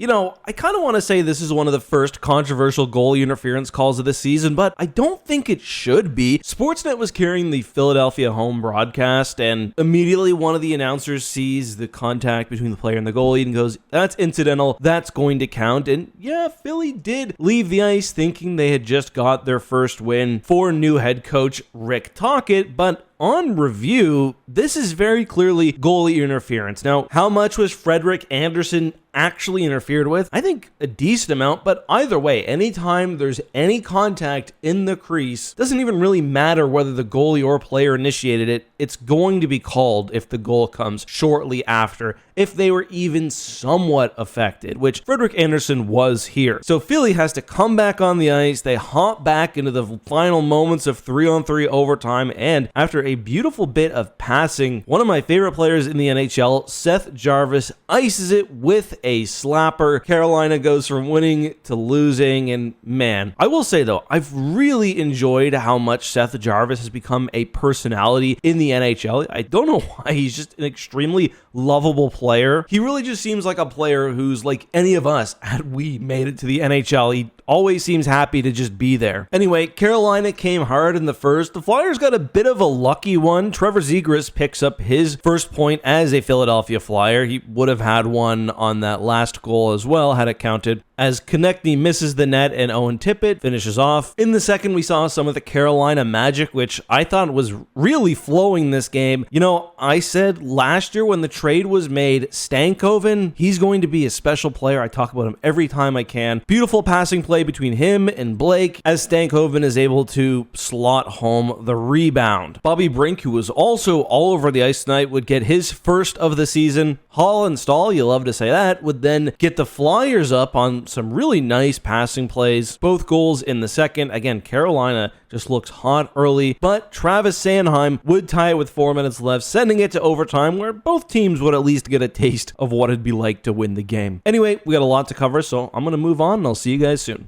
I kind of want to say this is one of the first controversial goalie interference calls of the season, but I don't think it should be. Sportsnet was carrying the Philadelphia home broadcast, and immediately one of the announcers sees the contact between the player and the goalie and goes, "That's incidental, that's going to count." And yeah, Philly did leave the ice thinking they had just got their first win for new head coach Rick Tocchet, but on review, this is very clearly goalie interference. Now, how much was Frederik Andersen actually interfered with? I think a decent amount, but either way, anytime there's any contact in the crease, doesn't even really matter whether the goalie or player initiated it, it's going to be called if the goal comes shortly after, if they were even somewhat affected, which Frederik Andersen was here. So Philly has to come back on the ice, they hop back into the final moments of 3-on-3 overtime, and after a beautiful bit of passing, one of my favorite players in the NHL, Seth Jarvis, ices it with a slapper. Carolina goes from winning to losing, and man, I will say though, I've really enjoyed how much Seth Jarvis has become a personality in the NHL. I don't know why, he's just an extremely lovable player. He really just seems like a player who's like any of us had we made it to the NHL. He always seems happy to just be there. Anyway, Carolina came hard in the first. The Flyers got a bit of a lucky one. Trevor Zegras picks up his first point as a Philadelphia Flyer. He would have had one on that last goal as well had it counted, as Konechny misses the net and Owen Tippett finishes off. In the second, we saw some of the Carolina magic, which I thought was really flowing this game. I said last year when the trade was made, Stankoven, he's going to be a special player. I talk about him every time I can. Beautiful passing play between him and Blake as Stankoven is able to slot home the rebound. Bobby Brink, who was also all over the ice tonight, would get his first of the season. Hall and Stahl, you love to say that, would then get the Flyers up on some really nice passing plays. Both goals in the second. Again, Carolina just looks hot early, but Travis Sanheim would tie it with 4 minutes left, sending it to overtime where both teams would at least get a taste of what it'd be like to win the game. Anyway, we got a lot to cover, so I'm going to move on and I'll see you guys soon.